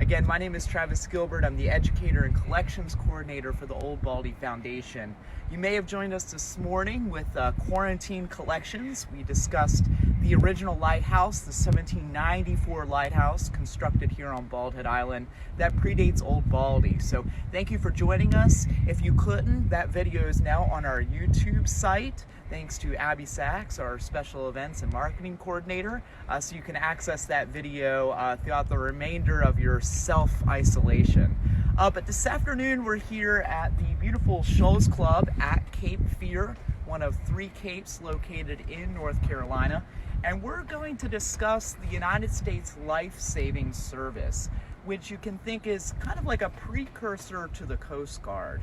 Again, my name is Travis Gilbert. I'm the Educator and Collections Coordinator for the Old Baldy Foundation. You may have joined us this morning with Quarantine Collections. We discussed the original lighthouse, the 1794 lighthouse constructed here on Bald Head Island that predates Old Baldy. So thank you for joining us. If you couldn't, that video is now on our YouTube site. Thanks to Abby Sachs, our Special Events and Marketing Coordinator. So you can access that video throughout the remainder of your self-isolation. But this afternoon we're here at the beautiful Shoals Club at Cape Fear, one of 3 capes located in North Carolina. And we're going to discuss the United States Life-Saving Service, which you can think is kind of like a precursor to the Coast Guard.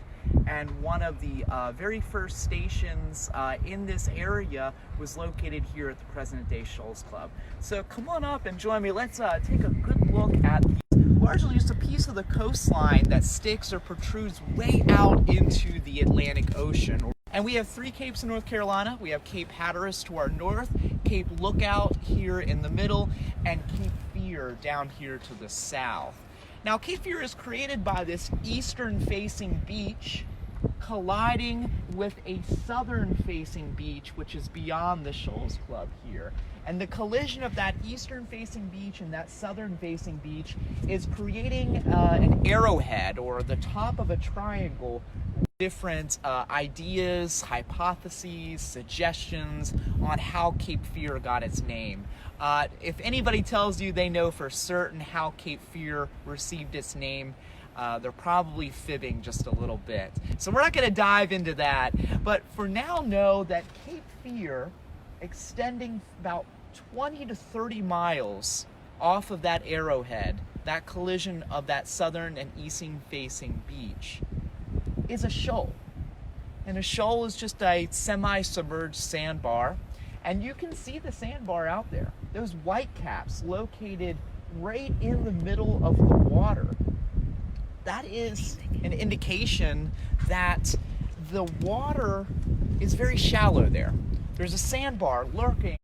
And one of the very first stations in this area was located here at the present-day Shoals Club. So come on up and join me. Let's take a good look at largely just a piece of the coastline that sticks or protrudes way out into the Atlantic Ocean. And we have 3 capes in North Carolina. We have Cape Hatteras to our north, Cape Lookout here in the middle, and Cape Fear down here to the south. Now, Cape Fear is created by this eastern-facing beach colliding with a southern-facing beach, which is beyond the Shoals Club here. And the collision of that eastern-facing beach and that southern-facing beach is creating an arrowhead, or the top of a triangle, different ideas, hypotheses, suggestions on how Cape Fear got its name. If anybody tells you they know for certain how Cape Fear received its name, they're probably fibbing just a little bit. So we're not going to dive into that, but for now know that Cape Fear, extending about 20 to 30 miles off of that arrowhead, that collision of that southern and eastern facing beach, is a shoal. And a shoal is just a semi-submerged sandbar. And you can see the sandbar out there. Those white caps located right in the middle of the water. That is an indication that the water is very shallow there. There's a sandbar lurking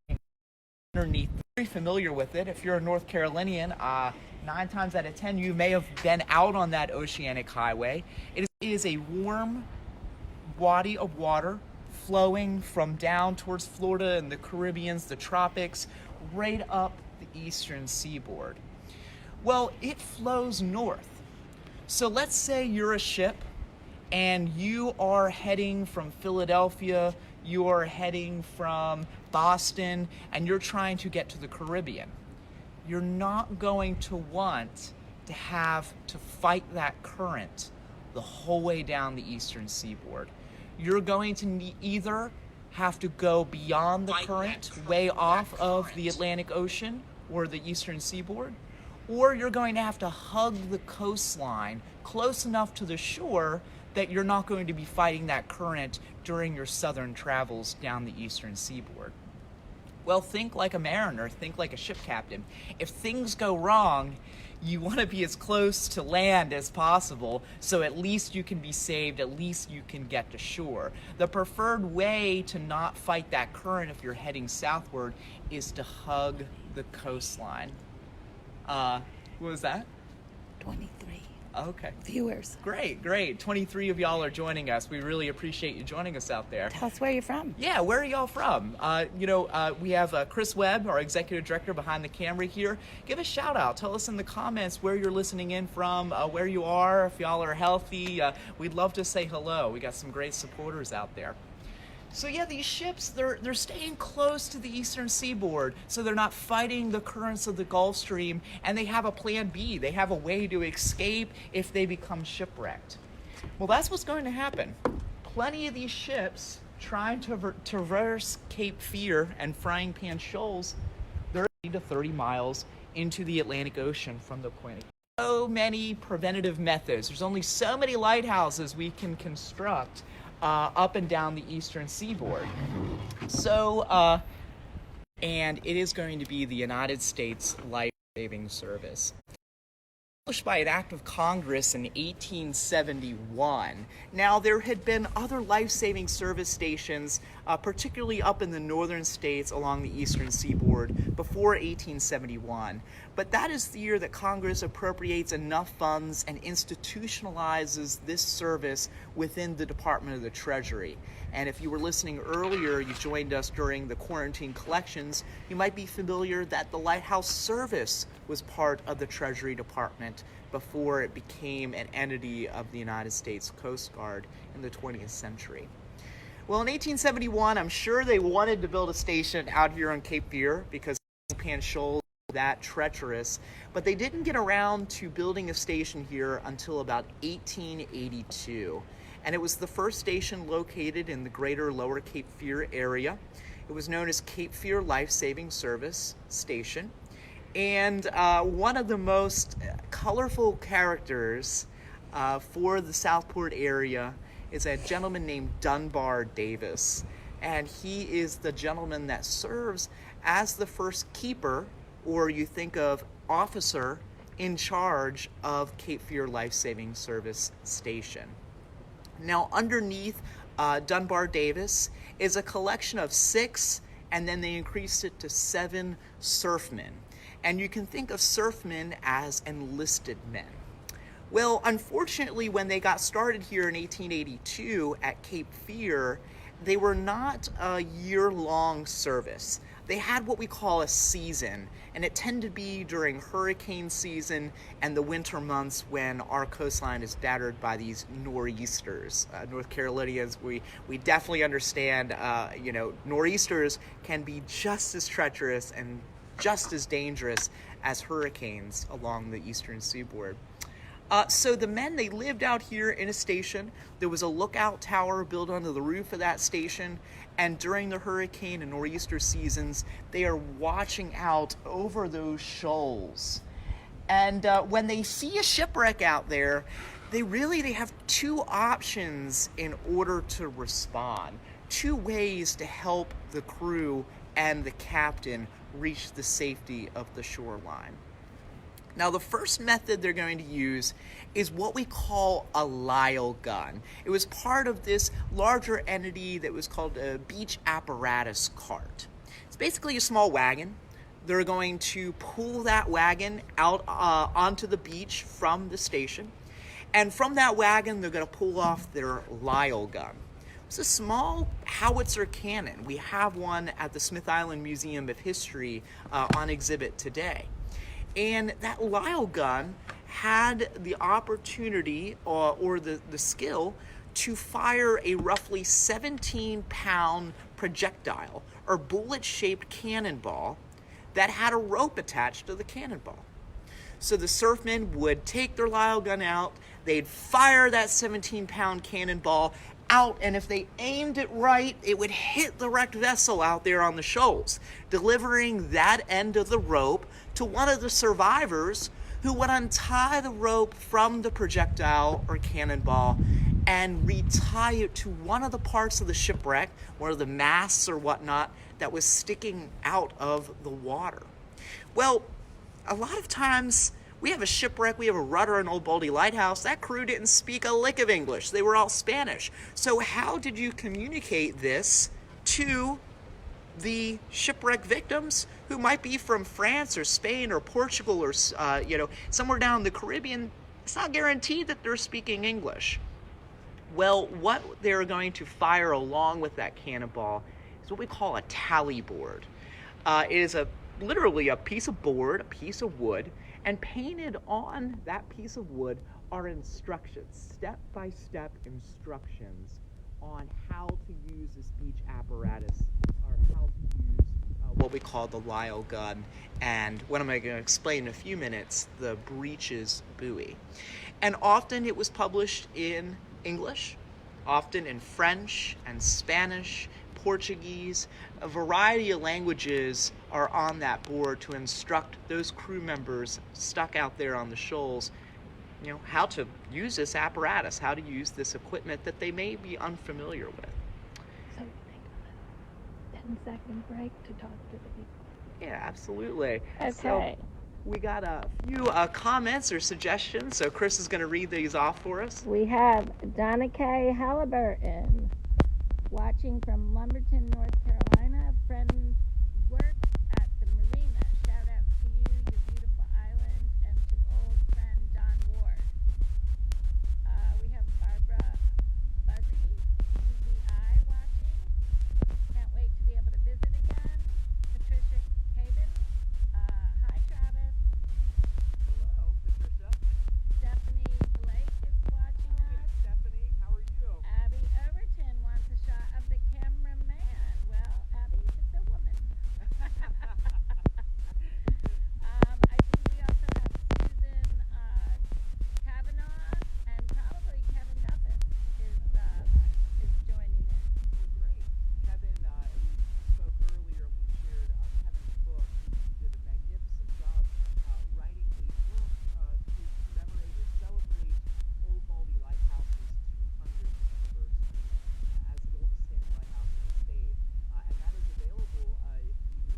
underneath. Very familiar with it. If you're a North Carolinian, 9 times out of 10 you may have been out on that oceanic highway. It is a warm body of water flowing from down towards Florida and the Caribbean, the tropics, right up the eastern seaboard. Well, it flows north. So let's say you're a ship and you are heading from Philadelphia, you are heading from Boston, and you're trying to get to the Caribbean. You're not going to want to have to fight that current the whole way down the eastern seaboard. You're going to either have to go beyond the current, way off of the Atlantic Ocean or the eastern seaboard, or you're going to have to hug the coastline close enough to the shore that you're not going to be fighting that current during your southern travels down the eastern seaboard. Well, think like a mariner, think like a ship captain. If things go wrong, you want to be as close to land as possible, so at least you can be saved, at least you can get to shore. The preferred way to not fight that current if you're heading southward is to hug the coastline. What was that? 23. Okay. Viewers. Great. 23 of y'all are joining us. We really appreciate you joining us out there. Tell us where you're from. Yeah, where are y'all from? We have Chris Webb, our Executive Director behind the camera here. Give a shout out. Tell us in the comments where you're listening in from, where you are, if y'all are healthy. We'd love to say hello. We got some great supporters out there. So yeah, these ships, they're staying close to the eastern seaboard, so they're not fighting the currents of the Gulf Stream, and they have a plan B. They have a way to escape if they become shipwrecked. Well, that's what's going to happen. Plenty of these ships trying to traverse Cape Fear and Frying Pan Shoals, they're 30 to 30 miles into the Atlantic Ocean from the point of view. So many preventative methods. There's only so many lighthouses we can construct up and down the eastern seaboard. So, and it is going to be the United States Life-Saving Service. Established by an act of Congress in 1871. Now, there had been other life-saving service stations, particularly up in the northern states along the eastern seaboard before 1871. But that is the year that Congress appropriates enough funds and institutionalizes this service within the Department of the Treasury. And if you were listening earlier, you joined us during the quarantine collections, you might be familiar that the Lighthouse Service was part of the Treasury Department before it became an entity of the United States Coast Guard in the 20th century. Well, in 1871, I'm sure they wanted to build a station out here on Cape Fear because Pan Shoals was that treacherous, but they didn't get around to building a station here until about 1882. And it was the first station located in the greater Lower Cape Fear area. It was known as Cape Fear Life Saving Service Station. And one of the most colorful characters for the Southport area is a gentleman named Dunbar Davis. And he is the gentleman that serves as the first keeper, or you think of officer, in charge of Cape Fear Life Saving Service Station. Now, underneath Dunbar Davis is a collection of 6, and then they increased it to 7 surfmen. And you can think of surfmen as enlisted men. Well, unfortunately, when they got started here in 1882 at Cape Fear, they were not a year-long service. They had what we call a season, and it tended to be during hurricane season and the winter months when our coastline is battered by these nor'easters. North Carolinians, we definitely understand, nor'easters can be just as treacherous and just as dangerous as hurricanes along the eastern seaboard. So the men, they lived out here in a station. There was a lookout tower built onto the roof of that station, and during the hurricane and nor'easter seasons, they are watching out over those shoals. And when they see a shipwreck out there, they have 2 options in order to respond. 2 ways to help the crew and the captain reach the safety of the shoreline. Now, the first method they're going to use is what we call a Lyle gun. It was part of this larger entity that was called a beach apparatus cart. It's basically a small wagon. They're going to pull that wagon out onto the beach from the station. And from that wagon, they're going to pull off their Lyle gun. It's a small howitzer cannon. We have one at the Smith Island Museum of History on exhibit today. And that Lyle gun had the opportunity or the skill to fire a roughly 17-pound projectile or bullet-shaped cannonball that had a rope attached to the cannonball. So the surfmen would take their Lyle gun out, they'd fire that 17-pound cannonball out, and if they aimed it right, it would hit the wrecked vessel out there on the shoals, delivering that end of the rope to one of the survivors, who would untie the rope from the projectile or cannonball and retie it to one of the parts of the shipwreck, one of the masts or whatnot, that was sticking out of the water. Well, a lot of times we have a shipwreck, we have a rudder in Old Baldy Lighthouse. That crew didn't speak a lick of English. They were all Spanish. So how did you communicate this to the shipwreck victims who might be from France or Spain or Portugal or somewhere down in the Caribbean? It's not guaranteed that they're speaking English. Well, what they're going to fire along with that cannonball is what we call a tally board. It is literally a piece of board, a piece of wood, and painted on that piece of wood are instructions, step-by-step instructions on how to use this beach apparatus, or how to use what we call the Lyle gun, and what I'm going to explain in a few minutes, the breeches buoy. And often it was published in English, often in French and Spanish, Portuguese. A variety of languages are on that board to instruct those crew members stuck out there on the shoals, how to use this apparatus, how to use this equipment that they may be unfamiliar with. So take a 10-second break to talk to the people. Yeah, absolutely. Okay. We got a few comments or suggestions, so Chris is going to read these off for us. We have Donna Kay Halliburton watching from Lumberton, North Carolina. Friend works at the marina. Shout out to you, your beautiful island, and to old friend Don Ward. We have Barbara Buzzy, BZI, watching. Can't wait to be able to visit again. Patricia Caden. Hi, Travis. Hello, Patricia. Stephanie Blake is watching us. Stephanie, how are you? Abby Overton wants a shot of the cameraman. Well, Abby, it's a woman. I think we also have Susan Kavanaugh, and probably Kevin Duffin is joining in. Great. Kevin, we spoke earlier when we shared Kevin's book. He did a magnificent job writing a book to commemorate or celebrate Old Baldy Lighthouse's 200th anniversary as the oldest standing lighthouse in the state. And that is available if you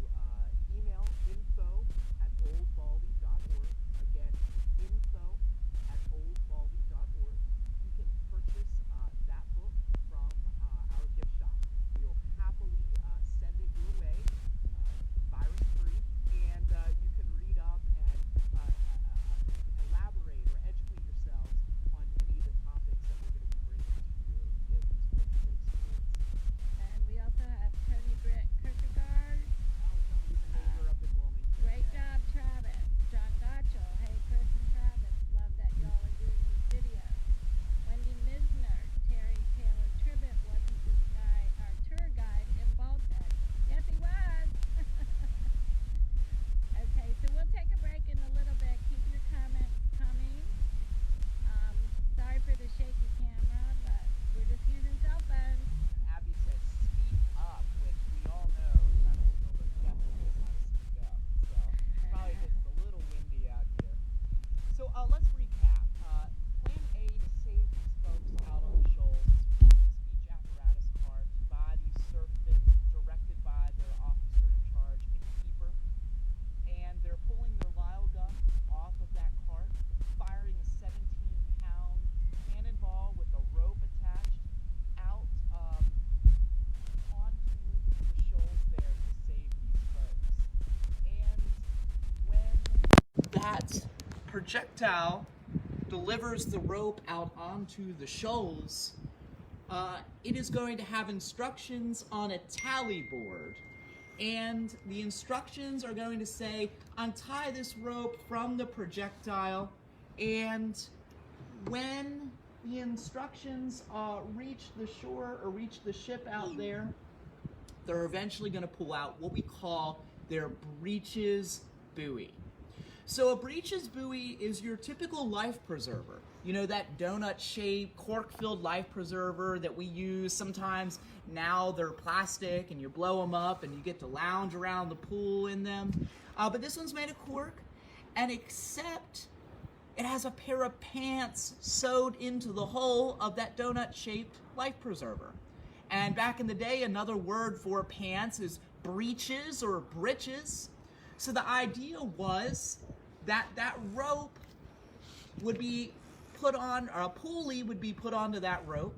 email info@oldbaldy.org. Again, info@oldbaldy.org. You can purchase that book from our gift shop. We'll happily send it your way, virus-free, and you can read up and elaborate or educate yourselves on many of the topics that we're going to be bringing to you via these virtual experiences. And we also have Tony Britt Kierkegaard. Tony's a neighbor up in Wilmington. Great job, Travis. John Gotchel. Hey, Chris and Travis. Love that y'all are doing these videos. Wendy Misner. Terry Taylor Tribbett. Wasn't this guy our tour guide in Baltic? Yes, he was. Okay, so we'll take a break in a little bit. Keep your comments coming. Sorry for the shaky camera, but we're just using cell phones. Abby says speak up, which we all know not only Phil but definitely knows how to speak up. So probably just a little windy out here. So let's recap. Plan A to save these folks out on the shoals is pulling this beach apparatus cart by these surfmen, directed by their officer in charge and keeper. And they're pulling their Lyle gun off of that cart, firing a 17-pound cannonball with a rope attached out onto the shoals there to save these folks. And when that projectile delivers the rope out onto the shoals, it is going to have instructions on a tally board. And the instructions are going to say, untie this rope from the projectile, and when the instructions reach the shore or reach the ship out there, they're eventually going to pull out what we call their breeches buoy. So a breeches buoy is your typical life preserver. You know, that donut-shaped, cork-filled life preserver that we use sometimes. Now they're plastic and you blow them up and you get to lounge around the pool in them. But this one's made of cork, and except it has a pair of pants sewed into the hull of that donut-shaped life preserver. And back in the day, another word for pants is breeches or breeches. So the idea was that that rope would be put on, or a pulley would be put onto that rope,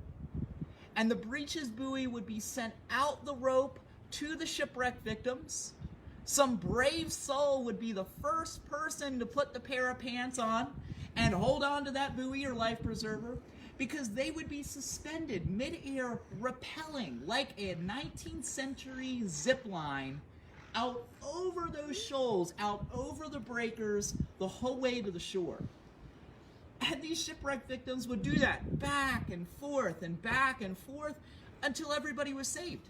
and the breeches buoy would be sent out the rope to the shipwreck victims. Some brave soul would be the first person to put the pair of pants on and hold on to that buoy or life preserver, because they would be suspended mid-air, rappelling like a 19th century zip line out over those shoals, out over the breakers, the whole way to the shore. And these shipwreck victims would do that back and forth until everybody was saved.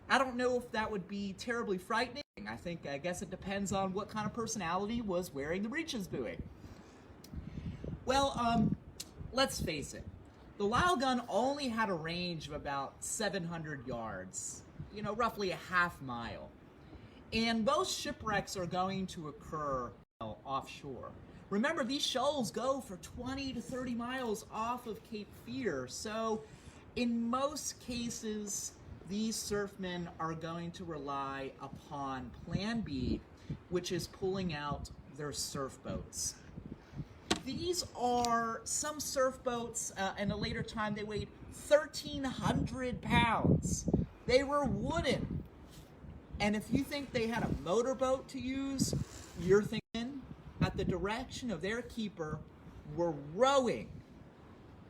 I don't know if that would be terribly frightening. I guess it depends on what kind of personality was wearing the breeches buoy. Well, let's face it. The Lyle gun only had a range of about 700 yards, roughly a half mile. And most shipwrecks are going to occur offshore. Remember, these shoals go for 20 to 30 miles off of Cape Fear, so in most cases, these surfmen are going to rely upon Plan B, which is pulling out their surf boats. These are some surf boats, in a later time they weighed 1,300 pounds. They were wooden. And if you think they had a motorboat to use, you're thinking at the direction of their keeper were rowing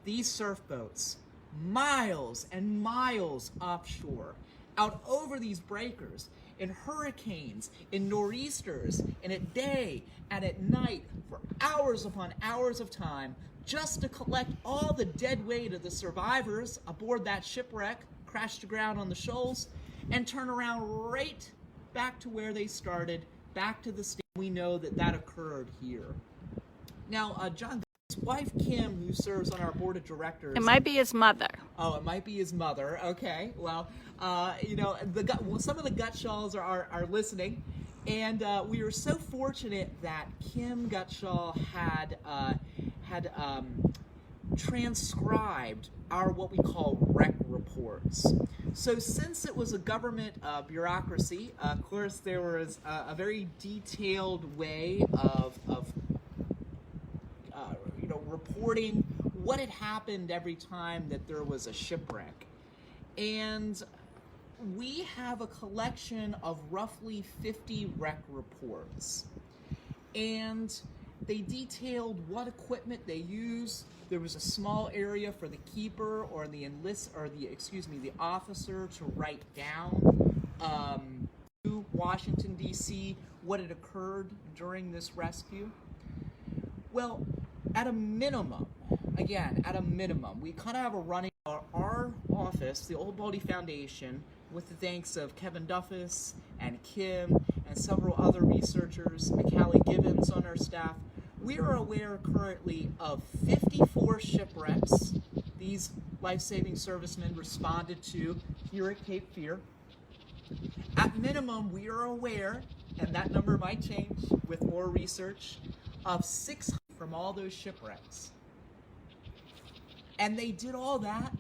these surf boats miles and miles offshore, out over these breakers, in hurricanes, in nor'easters, in a day and at night for hours upon hours of time, just to collect all the dead weight of the survivors aboard that shipwreck, crashed aground on the shoals, and turn around right back to where they started, back to the state. We know that that occurred here. Now, John's wife, Kim, who serves on our board of directors. It might be his mother. Oh, it might be his mother. Okay. Well, you know, some of the Gutshalls are listening, and we were so fortunate that Kim Gutshaw had transcribed our what we call rec reports. So since it was a government bureaucracy, of course there was a very detailed way of you know, reporting what had happened every time that there was a shipwreck. And we have a collection of roughly 50 wreck reports. And they detailed what equipment they used. There was a small area for the keeper or the the officer to write down to Washington, D.C. what had occurred during this rescue. Well, at a minimum, we kind of have a running, our office, the Old Baldy Foundation, with the thanks of Kevin Duffus and Kim and several other researchers, McCallie Gibbons on our staff, we are aware currently of 54 shipwrecks these life-saving servicemen responded to here at Cape Fear. At minimum, we are aware, and that number might change with more research, of 600 from all those shipwrecks. And they did all that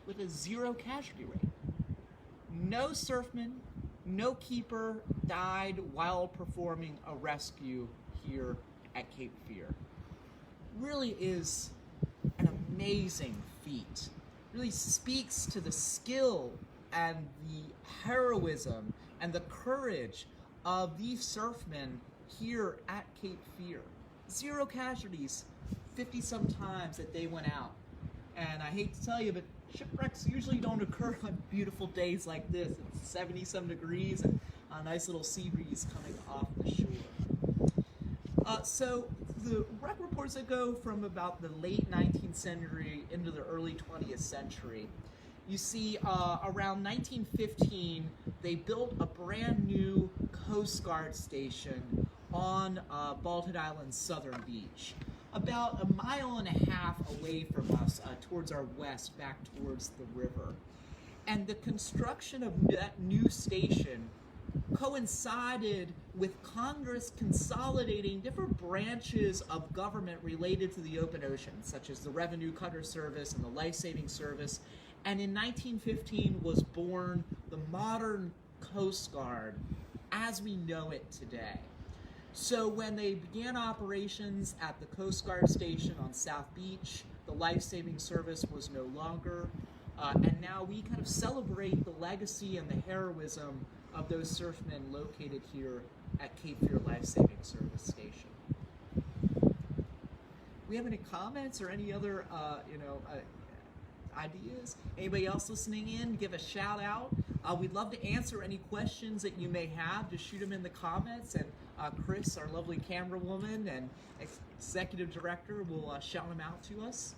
with a 0 casualty rate. No surfman, no keeper died while performing a rescue here at Cape Fear. Really is an amazing feat. Really speaks to the skill and the heroism and the courage of these surfmen here at Cape Fear. 0 casualties, 50-some times that they went out. And I hate to tell you, but shipwrecks usually don't occur on beautiful days like this. It's 70-some degrees and a nice little sea breeze coming off the shore. So the wreck reports that go from about the late 19th century into the early 20th century, you see around 1915, they built a brand new Coast Guard station on Bald Head Island's southern beach, about 1.5 miles away from us, towards our west, back towards the river. And the construction of that new station coincided with Congress consolidating different branches of government related to the open ocean, such as the Revenue Cutter Service and the Life Saving Service. And in 1915 was born the modern Coast Guard as we know it today. So when they began operations at the Coast Guard station on South Beach, the Life Saving Service was no longer. And now we kind of celebrate the legacy and the heroism of those surfmen located here at Cape Fear Life Saving Service Station. We have any comments or any other, ideas? Anybody else listening in, give a shout out. We'd love to answer any questions that you may have. Just shoot them in the comments, and Chris, our lovely camera woman and executive director, will shout them out to us.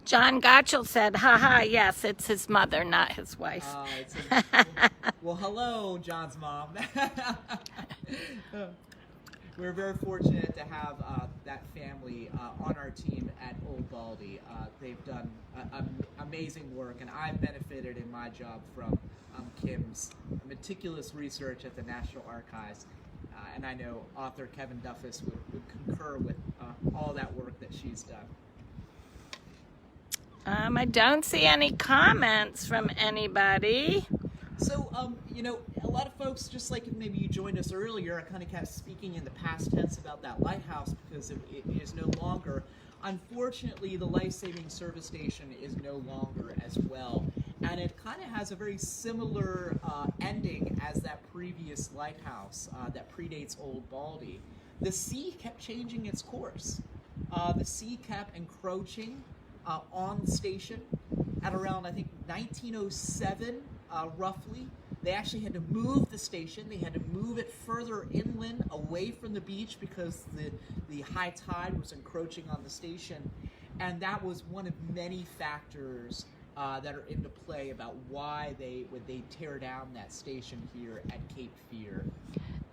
John Gottschall said, haha, yes, it's his mother, not his wife. Well, hello, John's mom. We're very fortunate to have that family on our team at Old Baldy. They've done amazing work, and I've benefited in my job from Kim's meticulous research at the National Archives. And I know author Kevin Duffus would concur with all that work that she's done. I don't see any comments from anybody. So, a lot of folks, just like maybe you joined us earlier, are kind of kept speaking in the past tense about that lighthouse because it is no longer. Unfortunately, the life-saving service station is no longer as well. And it kind of has a very similar ending as that previous lighthouse that predates Old Baldy. The sea kept changing its course. The sea kept encroaching on the station at around, I think, 1907, roughly. They actually had to move the station. They had to move it further inland, away from the beach, because the high tide was encroaching on the station. And that was one of many factors that are into play about why they tear down that station here at Cape Fear.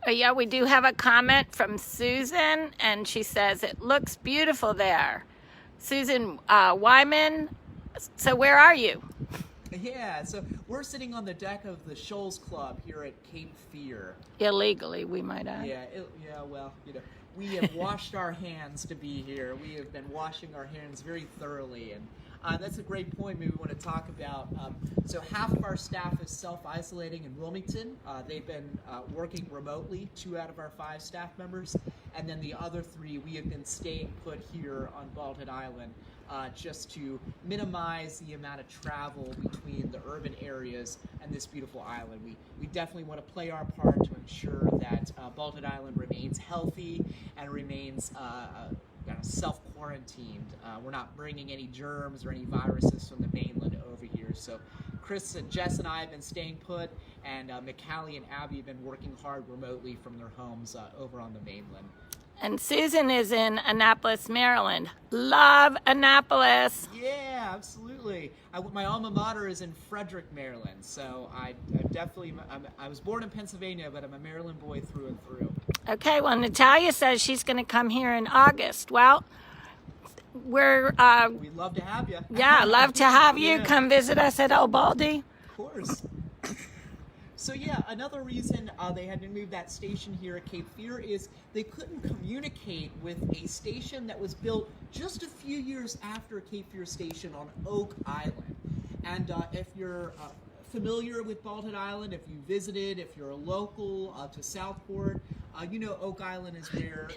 Yeah, we do have a comment from Susan, and she says, it looks beautiful there. Susan Wyman, so where are you? Yeah, so we're sitting on the deck of the Shoals Club here at Cape Fear. Illegally, we might add. Well, we have washed our hands to be here. We have been washing our hands very thoroughly, and that's a great point maybe we want to talk about. So half of our staff is self-isolating in Wilmington. They've been working remotely, 2 out of our 5 staff members, and then the other 3, we have been staying put here on Bald Head Island just to minimize the amount of travel between the urban areas and this beautiful island. We definitely want to play our part to ensure that Bald Head Island remains healthy and remains self-quarantined. We're not bringing any germs or any viruses from the mainland over here. So Chris and Jess and I have been staying put, and McCallie and Abby have been working hard remotely from their homes over on the mainland. And Susan is in Annapolis, Maryland. Love Annapolis. Yeah, absolutely. My alma mater is in Frederick, Maryland. So I was born in Pennsylvania, but I'm a Maryland boy through and through. Okay, well, Natalia says she's going to come here in August. Well, we'd love to have you. Yeah, love to have you. Yeah. Come visit us at Old Baldy. Of course. So yeah, another reason they had to move that station here at Cape Fear is they couldn't communicate with a station that was built just a few years after Cape Fear Station on Oak Island. And if you're familiar with Bald Head Island, if you visited, if you're a local to Southport, Oak Island is where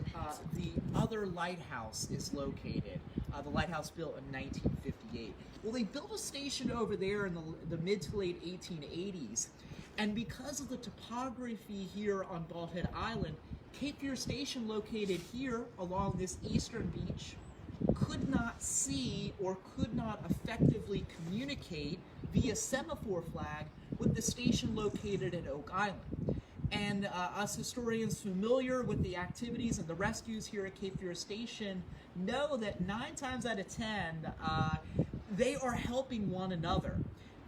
the other lighthouse is located. The lighthouse built in 1958. Well, they built a station over there in the mid to late 1880s. And because of the topography here on Bald Head Island, Cape Fear Station, located here along this eastern beach, could not see or could not effectively communicate via semaphore flag with the station located at Oak Island. And us historians familiar with the activities and the rescues here at Cape Fear Station know that 9 times out of 10, they are helping one another.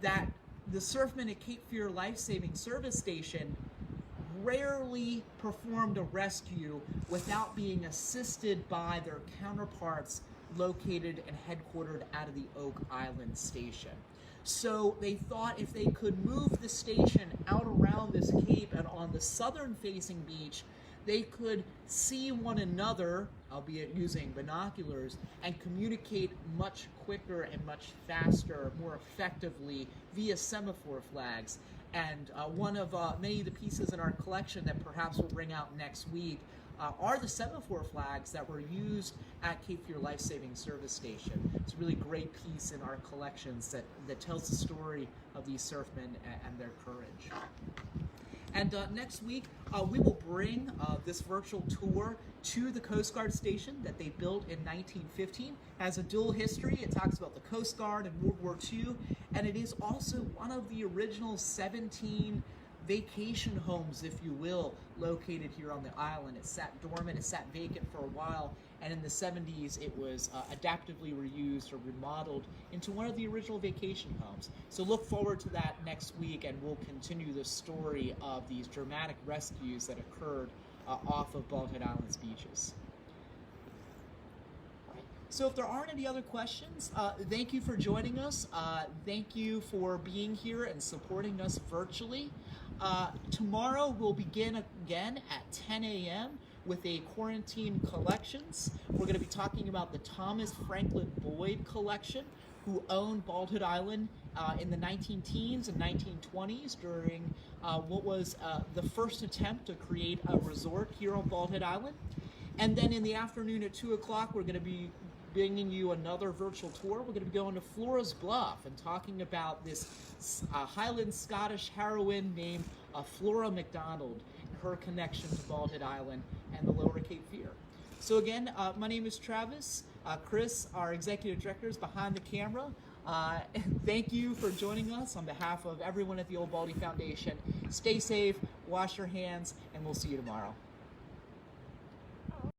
That the Surfman at Cape Fear Life-Saving Service Station rarely performed a rescue without being assisted by their counterparts located and headquartered out of the Oak Island station. So they thought if they could move the station out around this cape and on the southern-facing beach, they could see one another, albeit using binoculars, and communicate much quicker and much faster, more effectively via semaphore flags. And one of many of the pieces in our collection that perhaps we'll bring out next week are the semaphore flags that were used at Cape Fear Life-Saving Service Station. It's a really great piece in our collections that tells the story of these surfmen and their courage. And next week, we will bring this virtual tour to the Coast Guard station that they built in 1915. It has a dual history. It talks about the Coast Guard and World War II, and it is also one of the original 17 vacation homes, if you will, located here on the island. It sat dormant, it sat vacant for a while, and in the 70s it was adaptively reused or remodeled into one of the original vacation homes. So look forward to that next week, and we'll continue the story of these dramatic rescues that occurred off of Bald Head Island's beaches. So if there aren't any other questions, thank you for joining us. Thank you for being here and supporting us virtually. Tomorrow we'll begin again at 10 a.m. with a quarantine collections. We're going to be talking about the Thomas Franklin Boyd collection. who owned Bald Head Island in the 19-teens and 1920s during what was the first attempt to create a resort here on Bald Head Island. And then in the afternoon at 2 o'clock, we're going to be bringing you another virtual tour. We're going to be going to Flora's Bluff and talking about this Highland Scottish heroine named Flora MacDonald and her connection to Bald Head Island and the Lower Cape Fear. So again, my name is Travis. Chris, our executive director, is behind the camera. Thank you for joining us on behalf of everyone at the Old Baldy Foundation. Stay safe, wash your hands, and we'll see you tomorrow.